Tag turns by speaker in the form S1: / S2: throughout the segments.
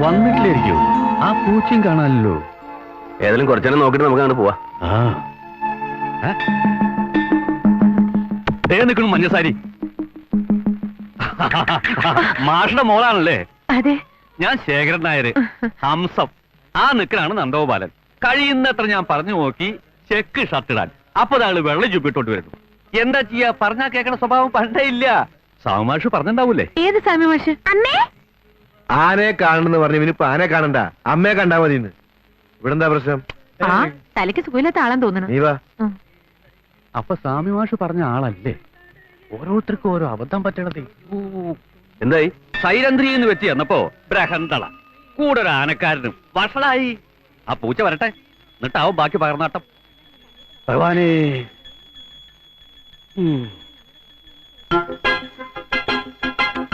S1: വന്നിട്ടില്ലായിരിക്കും. ആ പൂച്ചയും കാണാനല്ലോ.
S2: ഏതായാലും കുറച്ചേരം നോക്കിട്ട് നമുക്ക് അങ്ങോട്ട് പോവാ.
S1: നിൽക്കണു മഞ്ഞസാരി. മാഷിന്റെ മോളാണല്ലേ?
S3: അതെ.
S1: ഞാൻ ശേഖരൻ നായര്. ഹംസം. ആ നിൽക്കണാണ് നന്ദഗോപാലൻ. കഴിയുന്നത്ര ഞാൻ പറഞ്ഞു നോക്കി ചെക്ക് ഷർട്ടിടാൻ. അപ്പൊ ആള് വെള്ളം ചുപ്പിട്ടോട്ട് വരുന്നു. എന്താ ചെയ്യാ? പറഞ്ഞാ കേൾക്കണ സ്വഭാവം പണ്ടേ ഇല്ല. സാമാഷ് പറഞ്ഞിണ്ടാവൂലേ?
S3: ഏത് സാമി മാഷ്? അമ്മേ
S2: ആനയെ കാണണെന്ന് പറഞ്ഞു. ഇവനിപ്പോ ആനയെ കാണണ്ട, അമ്മയെ കണ്ടാ മതി. ഇവിടെ എന്താ പ്രശ്നം?
S3: ആ തലയ്ക്ക് സുഖമില്ലാത്ത ആളാന്ന് തോന്നണം.
S2: നീ വാ.
S1: അപ്പൊ സ്വാമി മാഷ് പറഞ്ഞ ആളല്ലേ? ഓരോരുത്തർക്കും ഓരോ അബദ്ധം പറ്റണതേ.
S2: എന്തായി?
S1: സൈരന്ത്രി എന്ന് വെച്ച് ചെന്നപ്പോ ബ്രഹന്തള കൂടെ ഒരു ആനക്കാരനും വഷളായി. ആ പൂച്ച വരട്ടെ, എന്നിട്ടാവും ബാക്കി പകർന്നാട്ടം. ഭഗവാനേ.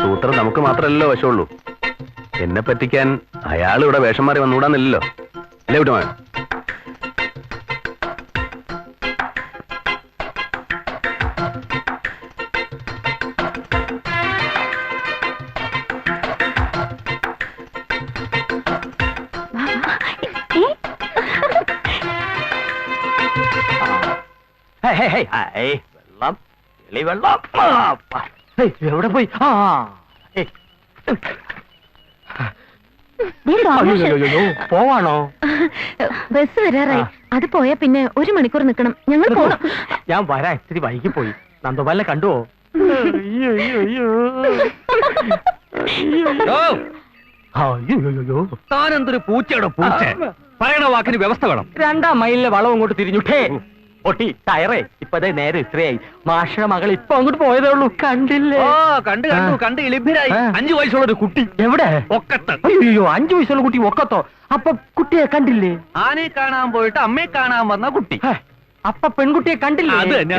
S2: സൂത്രം നമുക്ക് മാത്രമല്ലല്ലോ വശമുള്ളൂ. എന്നെ പറ്റിക്കാൻ അയാൾ ഇവിടെ വേഷം മാറി വന്നുകൂടാന്നില്ലല്ലോ അല്ലേ വിട്ടുമാ?
S1: വെള്ളം
S2: എവിടെ പോയി? പോവാണോ?
S3: ബസ് വരാറായി. അത് പോയാ പിന്നെ 1 മണിക്കൂർ നിൽക്കണം. ഞങ്ങൾ പോണം.
S2: ഞാൻ വരാ, ഇത്തിരി വൈകി പോയി. നന്ദോപാലിനെ കണ്ടുവോ?
S1: താനെന്തൊരു പൂച്ചയുടെ പൂച്ച. പറയണ വാക്കിന് വ്യവസ്ഥ വേണം.
S4: 2 മൈലിലെ വളം അങ്ങോട്ട് തിരിഞ്ഞുട്ടേ പൊട്ടി ടയറേ. ഇപ്പതേ നേരെ ഇത്രയായി. മാഷയുടെ മകൾ ഇപ്പൊ അങ്ങോട്ട് പോയതേ ഉള്ളൂ. കണ്ടില്ലേ?
S1: കണ്ട് ഇളിഭരായി. 5 വയസ്സുള്ള ഒരു കുട്ടി.
S4: എവിടെ?
S1: ഒക്കത്ത്.
S4: അയ്യോ, 5 വയസ്സുള്ള കുട്ടി ഒക്കത്തോ? അപ്പൊ കുട്ടിയെ കണ്ടില്ലേ?
S1: ആനയെ കാണാൻ പോയിട്ട് അമ്മയെ കാണാൻ വന്ന കുട്ടി.
S4: അപ്പൊ പെൺകുട്ടിയെ കണ്ടില്ലേ?
S1: അത് തന്നെ.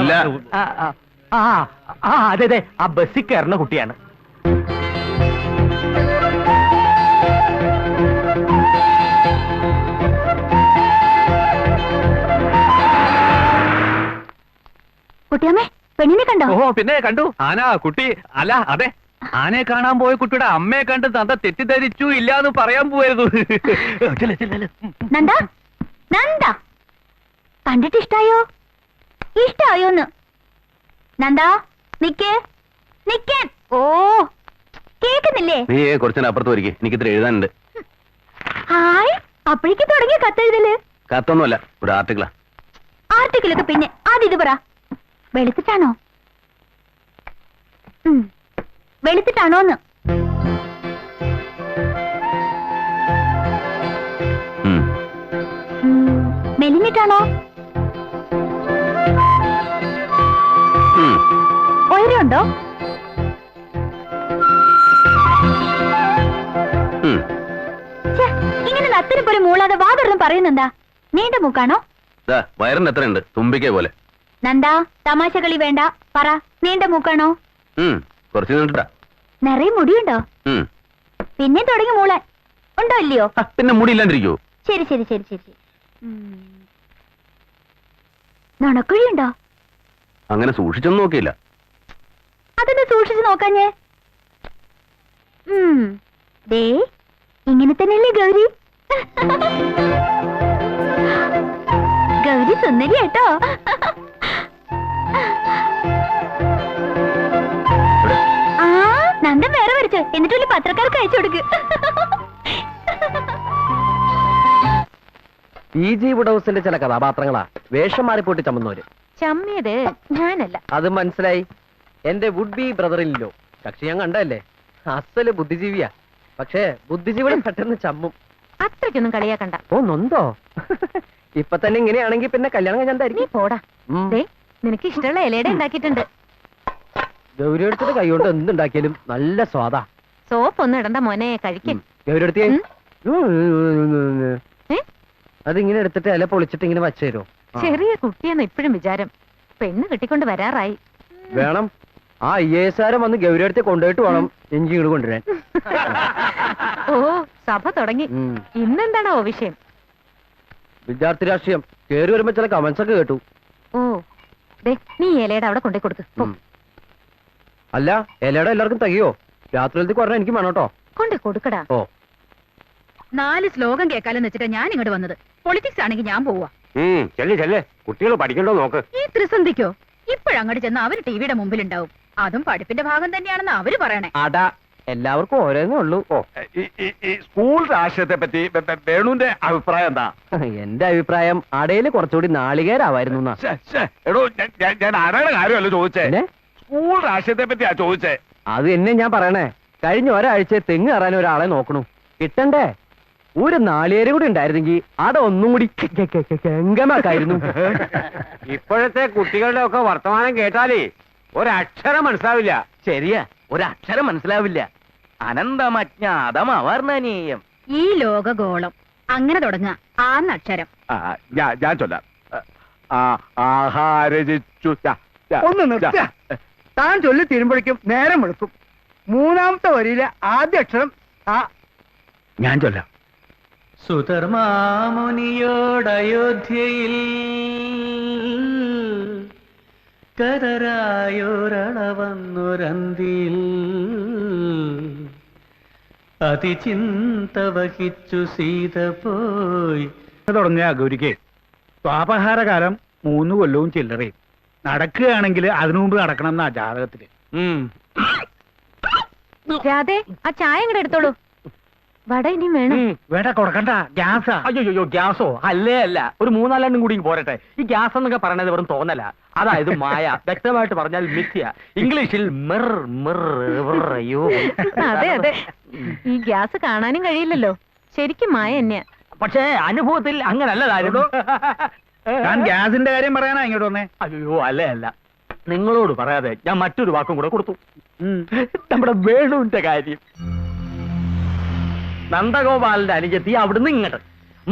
S4: അതെ, ആ ബസ്സിൽ കയറുന്ന കുട്ടിയാണ്.
S3: കുട്ടിയമ്മേ, പെണ്ണിനെ കണ്ടോ?
S1: ഓ പിന്നെ കണ്ടു. ആന കുട്ടി അല്ല, അതെ, ആനയെ കാണാൻ പോയ കുട്ടിയുടെ അമ്മയെ കണ്ട് തന്ത തെറ്റിദ്ധരിച്ചു ഇല്ലാന്ന് പറയാൻ പോയത്.
S3: നന്ദ, നന്ദ, കണ്ടിട്ട് ഇഷ്ടായോ? ഇഷ്ടായോന്ന്? നന്ദ, നിക്കേ നിക്കേ. ഓ, കേക്കുന്നില്ലേ?
S2: നീ കുറച്ചു അപ്പുറത്ത് വരികെ, എനിക്ക് ഇത്ര എഴുതാനുണ്ട്.
S3: ഹായ്, അപ്പോഴേക്ക് തുടങ്ങിയ കത്തെഴുതല്?
S2: കത്തൊന്നുമല്ല, ഒരു ആർട്ടിക്കിളാ.
S3: ആർട്ടിക്കിലൊക്കെ പിന്നെ ആദ്യം ഇത് പറ. വെളുത്തിട്ടാണോ? വെളുത്തിട്ടാണോന്ന്? മെലിഞ്ഞിട്ടാണോ? ഉയരമുണ്ടോ? ഇങ്ങനെ നത്തിന് പോലെ മൂളാതെ വാതൊന്നും പറയുന്നെന്താ? നീണ്ട മൂക്കാണോ?
S2: വയറിന് എത്രയുണ്ട്? തുമ്പിക്കേ പോലെ.
S3: നന്ദാ, തമാശ കളി വേണ്ട. പറ, നീണ്ട മൂക്കാണോ?
S2: കുറച്ച് നീണ്ടിട്ടാ.
S3: നിറയെ മുടിയുണ്ടോ? പിന്നെ തുടങ്ങി മൂളാൻ. ഉണ്ടോ ഇല്ലയോ?
S2: പിന്നെ മുടിയില്ലാണ്ടിരിക്കോ?
S3: ശരി ശരി ശരി ശരി. നുണക്കുഴിയുണ്ടോ?
S2: അങ്ങനെ സൂക്ഷിച്ചൊന്നും നോക്കിയില്ല.
S3: അതെന്താ സൂക്ഷിച്ചു നോക്കാഞ്ഞേ? ദേ, ഇങ്ങനെ തന്നെയല്ലേ ഗൗരി? ഗൗരി സുന്ദരി കേട്ടോ. ആ, നന്ദൻ വേറെ വരച്ചു. എന്നിട്ട് വലിയ പത്രക്കാർക്ക് അയച്ചു കൊടുക്ക്.
S4: PG വുഡൌസിന്റെ ചില കഥാപാത്രങ്ങളാ വേഷം മാറിപ്പോട്ട് ചമ്മുന്നവര്.
S3: ചമ്മിയത് ഞാനല്ല.
S4: അത് മനസ്സിലായി. എന്റെ വുഡ് ബി ബ്രദറിലോ കക്ഷി ഞാൻ കണ്ടല്ലേ. അസല് ബുദ്ധിജീവിയാ. പക്ഷേ ബുദ്ധിജീവികളും പെട്ടെന്ന് ചമ്മും.
S3: അത്രയ്ക്കൊന്നും കളിയാക്കണ്ട.
S4: ഓ, നൊന്തോ? ഇപ്പൊ തന്നെ ഇങ്ങനെയാണെങ്കിൽ പിന്നെ കല്യാണം കഴിഞ്ഞായിരിക്കും.
S3: നീ പോടാ. നിനക്ക് ഇഷ്ടമുള്ള ഇലയുടെ ഉണ്ടാക്കിയിട്ടുണ്ട്.
S4: ഗൗരി എടുത്തിട്ട് കൈകൊണ്ട് എന്തുണ്ടാക്കിയാലും നല്ല സ്വാദാ.
S3: സോപ്പ് ഒന്നും ഇടണ്ട മോനെ, കഴിക്കും.
S4: ഗൗരി എടുത്തേ. അതിങ്ങനെ എടുത്തിട്ട് ഇല പൊളിച്ചിട്ട് ഇങ്ങനെ വച്ചേരോ?
S3: ചെറിയ കുട്ടിയെന്ന് ഇപ്പോഴും വിചാരം. പെണ്ണ് കെട്ടിക്കൊണ്ട് വരാറായി.
S4: വേണം. ആ IAS വന്ന് ഗൗരി അടുത്ത് കൊണ്ടുപോയിട്ട് വേണം എനിക്ക് ഇങ്ങോട്ട് കൊണ്ടുവരാൻ.
S3: ഓ, സഭ തുടങ്ങി. ഇന്നെന്താണോ വിഷയം?
S4: വിദ്യാർത്ഥി രാഷ്ട്രീയം. കേറി വരുമ്പോ ചില കമന്റ്സ് ഒക്കെ കേട്ടു.
S3: ഓ, നീ ഇലയുടെ അവിടെ കൊണ്ടേ കൊടുക്ക്.
S4: അല്ല, ഇലയുടെ എല്ലാവർക്കും തികയോ? രാത്രിയിലത്തേക്ക് പറഞ്ഞാൽ എനിക്ക് വേണം കേട്ടോ.
S3: കൊണ്ടേ കൊടുക്കടാ.
S4: ഓ,
S5: 4 ശ്ലോകം കേൾക്കാലെന്ന് വെച്ചിട്ടാ ഞാൻ ഇങ്ങോട്ട് വന്നത്. പൊളിറ്റിക്സ് ആണെങ്കിൽ ഞാൻ പോവാ.
S2: ചെല്ലേ കുട്ടികൾ പഠിക്കണ്ടോ നോക്ക്.
S5: ഈ ത്രിസന്ധിക്കോ? ഇപ്പോഴങ്ങോട്ട് ചെന്ന് അവര് ടിവിയുടെ മുമ്പിലുണ്ടാവും. അതും പഠിപ്പിന്റെ ഭാഗം തന്നെയാണെന്ന് അവര് പറയണേ.
S4: അടാ, എല്ലാവർക്കും ഓരോന്നേ ഉള്ളൂ.
S2: സ്കൂൾ രാഷ്ട്രീയത്തെ പറ്റി വേണുവിന്റെ അഭിപ്രായം എന്താ?
S4: എന്റെ അഭിപ്രായം അടയില് കുറച്ചുകൂടി നാളികേരാവായിരുന്നു.
S2: എടോ ഞാൻ ആരുടെ കാര്യമല്ല ചോദിച്ചേ,
S4: പിന്നെ
S2: സ്കൂൾ രാഷ്ട്രീയത്തെ പറ്റിയാ ചോദിച്ചേ.
S4: അത് എന്നെ ഞാൻ പറയണേ. കഴിഞ്ഞ ഒരാഴ്ച തെങ്ങ് കയറാൻ ഒരാളെ നോക്കണു. കിട്ടണ്ടേ? ഒരു നാളികേരം കൂടി ഉണ്ടായിരുന്നെങ്കിൽ അട ഒന്നും കൂടി ഗംഗമാക്കായിരുന്നു.
S2: ഇപ്പോഴത്തെ കുട്ടികളുടെ ഒക്കെ വർത്തമാനം കേട്ടാലേ ഒരക്ഷരം മനസ്സിലാവില്ല.
S4: ശരിയാ, ഒരക്ഷരം മനസ്സിലാവില്ല.
S2: അനന്തമജ്ഞാതം അവർണ്ണനീയം.
S5: ഈ ലോകഗോളം അങ്ങനെ തുടങ്ങുക. ആ അക്ഷരം
S2: ഞാൻ ചൊല്ലാം. ആഹാരജിച്ചു
S6: ഒന്ന് നിർത്തുക. താൻ ചൊല്ലി തീരുമ്പോഴേക്കും നേരം എടുക്കും. 3ാമത്തെ വരിയിലെ ആദ്യ അക്ഷരം ആ.
S2: ഞാൻ ചൊല്ലാം.
S7: സുധർമാമുനിയോടയോധ്യയിൽ കരരായോരണവന്നുരന്തിയിൽ അതിചിന്ത വഹിച്ചു സീത പോയി.
S6: തുടങ്ങിയ ഗൗരിക്ക് സ്വാപഹാരകാലം 3 കൊല്ലവും ചില്ലറയും. നടക്കുകയാണെങ്കിൽ അതിനു മുമ്പ് നടക്കണം എന്നാ ജാതകത്തില്.
S3: രാധേ, ആ ചായ ഇങ്ങോട്ട് എടുത്തോളൂ. വട ഇനിയും വേണം.
S6: വേണ്ട, കൊടുക്കണ്ട. ഗ്യാസാ.
S4: അയ്യോ, ഗ്യാസോ? അല്ലേ അല്ല, ഒരു 3-4 കൂടി പോരട്ടെ. ഈ ഗ്യാസ് എന്നൊക്കെ പറയണത് വെറും തോന്നല. അതായത് മായ. വ്യക്തമായിട്ട് പറഞ്ഞാൽ മിഥ്യ. ഇംഗ്ലീഷിൽ അയ്യോ.
S3: അതെ അതെ, ഈ ഗ്യാസ് കാണാനും കഴിയില്ലല്ലോ. ശരിക്കും മായ തന്നെയാ.
S4: പക്ഷേ അനുഭവത്തിൽ അങ്ങനല്ലതായിരുന്നു.
S6: ഞാൻ ഗ്യാസിന്റെ കാര്യം പറയാനാ ഇങ്ങോട്ട് വന്നേ.
S4: അയ്യോ, അല്ലേ അല്ല, നിങ്ങളോട് പറയാതെ ഞാൻ മറ്റൊരു വാക്കും കൂടെ കൊടുത്തു. നമ്മുടെ വേണുവിന്റെ കാര്യം. നന്ദഗോപാലിന്റെ അനുജത്തി അവിടുന്ന് ഇങ്ങോട്ട്,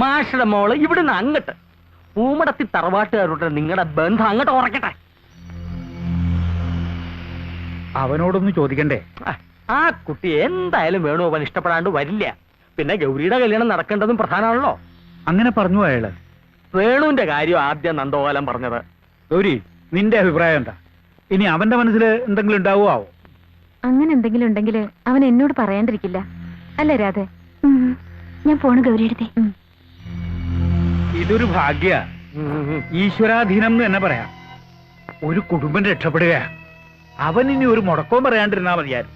S4: മാഷയുടെ മോള് ഇവിടുന്ന് അങ്ങോട്ട്. പൂമടത്തി തറവാട്ടുകാരുടെ നിങ്ങളുടെ ബന്ധം അങ്ങോട്ട് ഉറക്കട്ടെ.
S6: അവനോടൊന്ന് ചോദിക്കണ്ടേ?
S4: ആ കുട്ടി എന്തായാലും വേണുഗോപാൽ ഇഷ്ടപ്പെടാണ്ട് വരില്ല. പിന്നെ ഗൗരിയുടെ കല്യാണം നടക്കേണ്ടതും പ്രധാനമാണല്ലോ.
S6: അങ്ങനെ പറഞ്ഞു അയാള്.
S4: വേണുവിന്റെ കാര്യം ആദ്യം നന്ദഗോപാലൻ പറഞ്ഞത്.
S6: ഗൗരി, നിന്റെ അഭിപ്രായം എന്താ? ഇനി അവന്റെ മനസ്സിൽ എന്തെങ്കിലും ഉണ്ടാവോ?
S3: അങ്ങനെ എന്തെങ്കിലും ഉണ്ടെങ്കിൽ അവൻ എന്നോട് പറയാണ്ടിരിക്കില്ല. അല്ലേ രാധേ? ഞാൻ പോണു ഗൗരിയെടുത്തേ.
S6: ഇതൊരു ഭാഗ്യ, ഈശ്വരാധീനം എന്ന് തന്നെ പറയാം. ഒരു കുടുംബം രക്ഷപ്പെടുക. അവൻ ഇനി ഒരു മുടക്കവും പറയാണ്ടിരുന്നാ മതിയായിരുന്നു.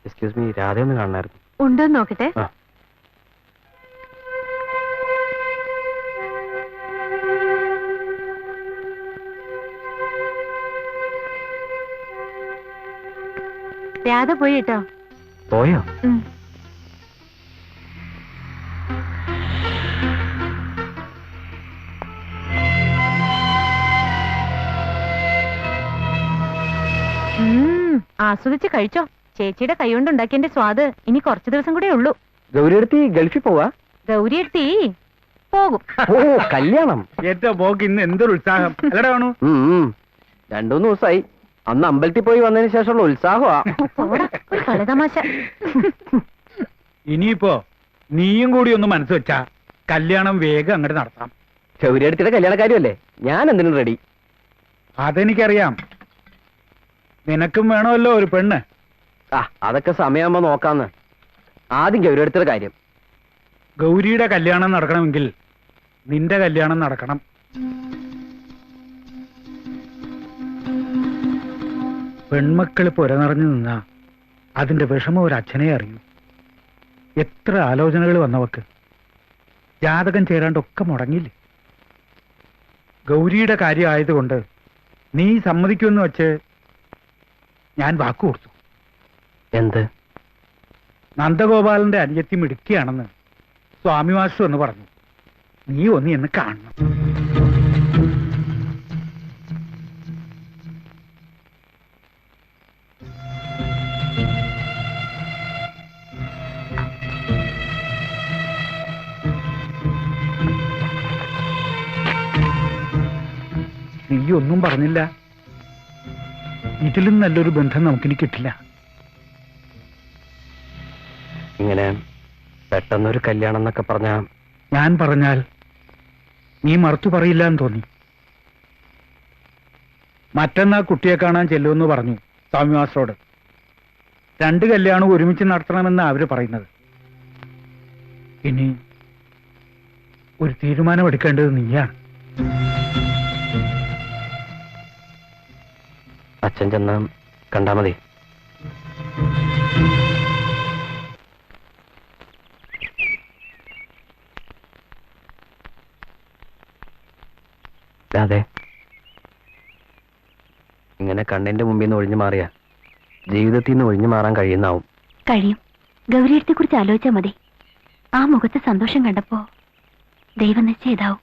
S4: എക്സ്ക്യൂസ് മീ, രാധയൊന്ന് കാണാനായിരുന്നു.
S3: ഉണ്ടോന്ന് നോക്കട്ടെ. രാധ പോയി കേട്ടോ.
S4: പോയോ?
S3: ആസ്വദിച്ച് കഴിച്ചോ. ചേച്ചിയുടെ കൈകൊണ്ട് ഉണ്ടാക്കിയതിന്റെ സ്വാദ് ഇനി കുറച്ചു ദിവസം കൂടെ ഉള്ളൂ.
S4: ഗൗരിയെടുത്തി ഗൾഫിൽ പോവാ?
S3: ഗൗരിയെടുത്തി പോകും.
S4: ഓ, കല്യാണം.
S6: ഏറ്റവും പോക്ക് ഇന്ന് എന്തൊരു ഉത്സാഹം അല്ലടാ വേണു.
S4: 2-3 ദിവസമായി. അന്ന് അമ്പലത്തിൽ പോയി വന്നതിന് ശേഷമുള്ള ഉത്സാഹമാ.
S3: ഒരു കളിതമാശ.
S6: ഇനിയിപ്പോ നീയും കൂടി ഒന്ന് മനസ്സ് വെച്ചാ കല്യാണം വേഗം അങ്ങോട്ട് നടത്താം.
S4: ഗൗരിയെടുത്തിയുടെ കല്യാണക്കാരിയല്ലേ, ഞാൻ എന്തിനും റെഡി.
S6: അതെനിക്കറിയാം. നിനക്കും വേണമല്ലോ ഒരു പെണ്ണ്.
S4: അതൊക്കെ സമയമാകുമ്പോ നോക്കാന്ന്. ആദ്യം ഗൗരിയെടുത്തിയുടെ കാര്യം.
S6: ഗൗരിയുടെ കല്യാണം നടക്കണമെങ്കിൽ നിന്റെ കല്യാണം നടക്കണം. പെൺമക്കൾ പുരനിറഞ്ഞു നിന്നാ അതിന്റെ വിഷമം ഒരു അച്ഛനെ അറിയൂ. എത്ര ആലോചനകൾ വന്നവക്ക്. ജാതകം ചേരാണ്ടൊക്കെ മുടങ്ങിയില്ലേ. ഗൗരിയുടെ കാര്യം ആയതുകൊണ്ട് നീ സമ്മതിക്കുമെന്ന് വെച്ച് ഞാൻ വാക്കു കൊടുത്തു.
S4: എന്ത്?
S6: നന്ദഗോപാലന്റെ അനുജത്തി മിടുക്കിയാണെന്ന് സ്വാമി മാസ്റ്റർ എന്ന് പറഞ്ഞു. നീ ഒന്ന് എന്ന് കാണണം. നീ ഒന്നും പറഞ്ഞില്ല. ഇതിലും നല്ലൊരു ബന്ധം നമുക്കിനി കിട്ടില്ല.
S4: ഇങ്ങനെ പെട്ടെന്നൊരു കല്യാണം എന്നൊക്കെ പറഞ്ഞാ
S6: ഞാൻ പറഞ്ഞാൽ നീ മറുത്തു പറയില്ല എന്ന് തോന്നി. മറ്റന്നാ കുട്ടിയെ കാണാൻ ചെല്ലുമെന്ന് പറഞ്ഞു സ്വാമി മാസ്റ്ററോട്. 2 കല്യാണം ഒരുമിച്ച് നടത്തണമെന്ന് അവര് പറയുന്നത്. ഇനി ഒരു തീരുമാനം എടുക്കേണ്ടത് നീയാണ്.
S4: അച്ഛൻ ചെന്ന് കണ്ടാ മതി. അതെ, ഇങ്ങനെ കണ്ണിന്റെ മുമ്പിൽ നിന്ന് ഒഴിഞ്ഞു മാറിയ ജീവിതത്തിൽ നിന്ന് ഒഴിഞ്ഞു മാറാൻ കഴിയുന്നാവും.
S3: കഴിയും. ഗൗരിയത്തെ കുറിച്ച് ആലോചിച്ചാൽ മതി. ആ മുഖത്ത് സന്തോഷം കണ്ടപ്പോ ദൈവം നിശ്ചയിതാവും.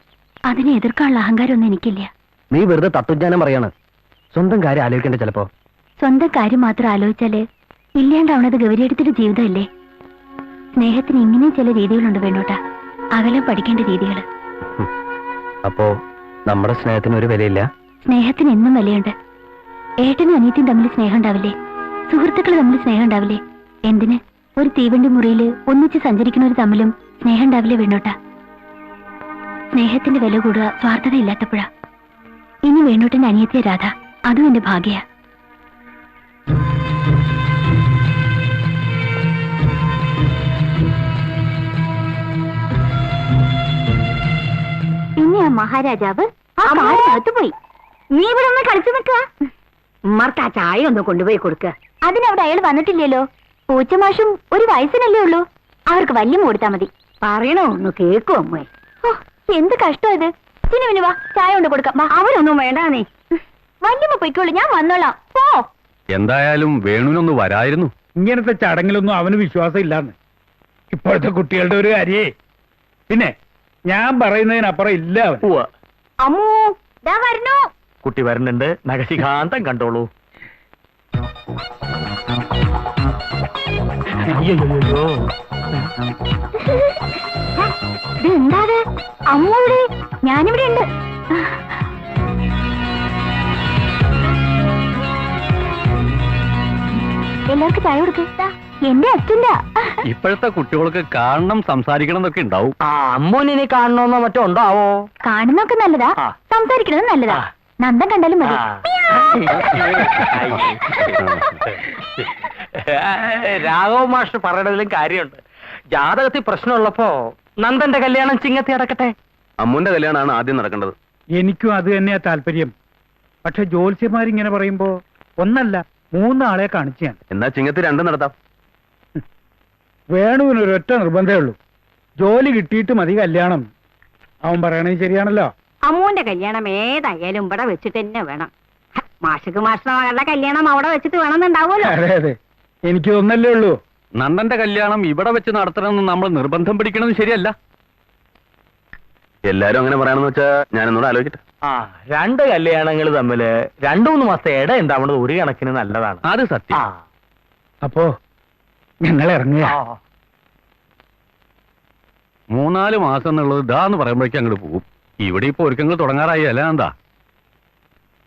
S3: അതിനെ എതിർക്കാനുള്ള അഹങ്കാരമൊന്നും എനിക്കില്ല.
S4: നീ വെറുതെ തത്വജ്ഞാനം പറയാണ്. സ്വന്തം കാര്യം ആലോചിക്കണ്ട. ചിലപ്പോ
S3: സ്വന്തം കാര്യം മാത്രം ആലോചിച്ചാല് ഇല്ലാണ്ടാവണത് ഗൗരിയത്തിന്റെ ജീവിതമല്ലേ. സ്നേഹത്തിന് ഇങ്ങനെ ചില രീതികളുണ്ട് വേണോട്ടാ, അകലം പഠിക്കേണ്ട രീതികൾ.
S4: അപ്പോ നമ്മുടെ സ്നേഹത്തിന് ഒരു വിലയില്ല?
S3: സ്നേഹത്തിന് എന്നും വിലയുണ്ട്. ഏട്ടനും അനിയത്തിയും തമ്മിൽ സ്നേഹം ഉണ്ടാവില്ലേ? സുഹൃത്തുക്കൾ തമ്മിൽ സ്നേഹം ഉണ്ടാവില്ലേ? എന്തിന് ഒരു തീവണ്ടി മുറിയില് ഒന്നിച്ച് സഞ്ചരിക്കുന്നവർ തമ്മിലും സ്നേഹം ഉണ്ടാവില്ലേ വേണോട്ടാ? സ്നേഹത്തിന്റെ വില കൂടുക സ്വാർത്ഥത ഇല്ലാത്തപ്പോഴാ. ഇനി വേണോട്ടന്റെ അനിയത്തിയ രാധ, അതും എന്റെ ഭാഗ്യ. പിന്നെ ആ മഹാരാജാവ് ആ കാടിനകത്ത് പോയി. നീ ഇവിടെ ഒന്ന് കളിച്ചു നിൽക്കുക. ഉമ്മർക്ക് ആ ചായ ഒന്ന് കൊണ്ടുപോയി കൊടുക്ക. അതിനവിടെ അയാൾ വന്നിട്ടില്ലല്ലോ. പൂച്ചമാഷും ഒരു വയസ്സിനല്ലേ ഉള്ളൂ. അവർക്ക് വല്യം കൊടുത്താ മതി. പറയണോ ഒന്ന് കേക്കോ അമ്മേ. എന്ത് കഷ്ടം ഇത്. ചിനുവിന് വാ, ചായ കൊണ്ട് കൊടുക്കാം. അവരൊന്നും വേണ്ടാന്നേ. വല്യമ്മ പൊയ്ക്കോളൂ, ഞാൻ വന്നോളാം. പോ.
S2: എന്തായാലും വേണുവിനൊന്ന് വരായിരുന്നു.
S6: ഇങ്ങനത്തെ ചടങ്ങിലൊന്നും അവന് വിശ്വാസം ഇല്ലാന്ന് ഇപ്പോഴത്തെ കുട്ടികളുടെ ഒരു കാര്യേ. പിന്നെ ഞാൻ പറയുന്നതിനപ്പുറം ഇല്ല അവൻ.
S3: അമ്മൂ ദാ വരണോ.
S4: കുട്ടി വരുന്നുണ്ട്. നഖശിഖാന്തം കണ്ടോളൂ. അയ്യോ,
S3: ഇതെന്താത്? അമ്മ ഇവിടെ, ഞാനിവിടെ ഉണ്ട്. എല്ലാവർക്കും ചായ കൊടുക്ക. എന്റെ അച്ഛന്റെ.
S1: ഇപ്പോഴത്തെ കുട്ടികൾക്ക് കാണണം, സംസാരിക്കണം എന്നൊക്കെ ഉണ്ടാവും.
S4: ആ അമ്മൂനിനെ കാണണമെന്നോ മറ്റോ ഉണ്ടാവോ?
S3: കാണുന്നൊക്കെ നല്ലതാ,
S4: ആ.
S3: സംസാരിക്കണത് നല്ലതാ.
S4: ആ.
S3: നന്ദൻ കണ്ടാലും മതി.
S4: രാഘവ മാഷ് പറയണതിലും കാര്യമുണ്ട്. ജാതകത്തിൽ പ്രശ്നമുള്ളപ്പോ നന്ദന്റെ കല്യാണം ചിങ്ങത്തി അടക്കട്ടെ.
S2: അമ്മുന്റെ കല്യാണമാണ് ആദ്യം നടക്കേണ്ടത്.
S6: എനിക്കും അത് തന്നെയാ താല്പര്യം. പക്ഷെ ജ്യോത്സ്യന്മാരിങ്ങനെ പറയുമ്പോ ഒന്നല്ല 3 ആളെ കാണിച്ചു ഞാൻ.
S2: എന്നാ ചിങ്ങത്തി 2 നടത്താം.
S6: വേണുവിന് ഒരൊറ്റ നിർബന്ധമേ ഉള്ളൂ, ജോലി കിട്ടിയിട്ട് മതി കല്യാണം. അവൻ പറയണത് ശരിയാണല്ലോ.
S8: അമ്മൂന്റെ കല്യാണം ഏതായാലും ഇവിടെ വെച്ചിട്ട് തന്നെ വേണം. മാഷക്ക് മാഷിന്റെ മകളുടെ കല്യാണം അവിടെ വെച്ചിട്ട് വേണമെന്നുണ്ടാവുമല്ലോ.
S6: അതെ അതെ, എനിക്ക് ഒന്നല്ലേ ഉള്ളൂ.
S1: നന്ദന്റെ കല്യാണം ഇവിടെ വെച്ച് നടത്തണമെന്ന് നമ്മൾ നിർബന്ധം പിടിക്കണമെന്ന് ശരിയല്ല.
S2: എല്ലാരും അങ്ങനെ പറയാണെന്ന് വെച്ചാ ഞാനൊന്നുകൂടെ ആലോചിക്കട്ടെ.
S4: ആ 2 കല്യാണങ്ങൾ തമ്മില് 2-3 മാസത്തെ ഇട ഉണ്ടാവുന്നത് ഒരു കണക്കിന് നല്ലതാണ്.
S1: അത് സത്യം.
S6: അപ്പോ ഞങ്ങൾ ഇറങ്ങുക.
S1: 3-4 മാസം എന്നുള്ളത് ഇതാന്ന് പറയുമ്പോഴേക്കും അങ്ങോട്ട് പോകും. ഇവിടെ ഇപ്പൊ ഒരുക്കങ്ങൾ തുടങ്ങാറായി അല്ല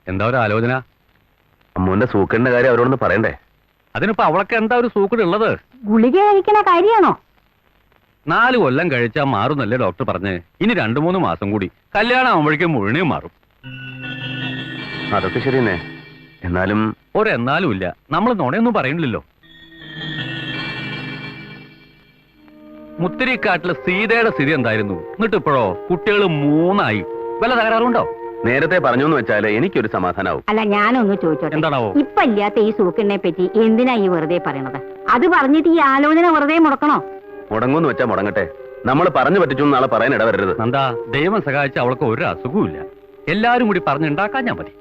S1: എന്താ ഒരു ആലോചന?
S2: അമ്മുവിന്റെ സൂക്കറിന്റെ കാര്യം അവരോടൊന്ന് പറയണ്ടേ?
S1: അതിനിപ്പോ അവളൊക്കെ എന്താ ഒരു സൂക്കട് ഉള്ളത്?
S8: ഗുളിക കഴിക്കണ കാര്യമാണോ?
S1: 4 കൊല്ലം കഴിച്ചാ മാറുന്നല്ലേ ഡോക്ടർ പറഞ്ഞ്. ഇനി 2-3 മാസം കൂടി കല്യാണം ആവുമ്പോഴേക്കും മുഴുവനും മാറും.
S2: അതൊക്കെ ശരി തന്നെ. എന്നാലും
S1: ഒരെന്നാലും ഇല്ല. നമ്മൾ നുണയൊന്നും പറയണില്ലല്ലോ. മുത്തിരിക്കാട്ടില് സീതയുടെ സ്ഥിതി എന്തായിരുന്നു? എന്നിട്ട് ഇപ്പോഴോ കുട്ടികൾ 3 വല്ല തകരാറുണ്ടോ?
S2: നേരത്തെ പറഞ്ഞു എന്ന് വെച്ചാല് എനിക്കൊരു സമാധാനാവും.
S8: അല്ല, ഞാനൊന്ന് ചോദിച്ചോട്ടെ.
S1: എന്താണാവോ?
S8: ഇപ്പൊ ഇല്ലാത്ത ഈ സൂക്കിനെ പറ്റി എന്തിനാ ഈ വെറുതെ പറയണത്? അത് പറഞ്ഞിട്ട് ഈ ആലോചന വെറുതെ മുടക്കണോ?
S2: മുടങ്ങൂന്ന് വെച്ചാ മുടങ്ങട്ടെ. നമ്മൾ പറഞ്ഞു പറ്റിച്ചു നാളെ പറയാൻ ഇടവരരുത്.
S1: നന്ദാ, ദൈവം സഹായിച്ച അവൾക്ക് ഒരു അസുഖവും ഇല്ല. എല്ലാരും കൂടി പറഞ്ഞുണ്ടാക്കാൻ ഞാൻ മതി.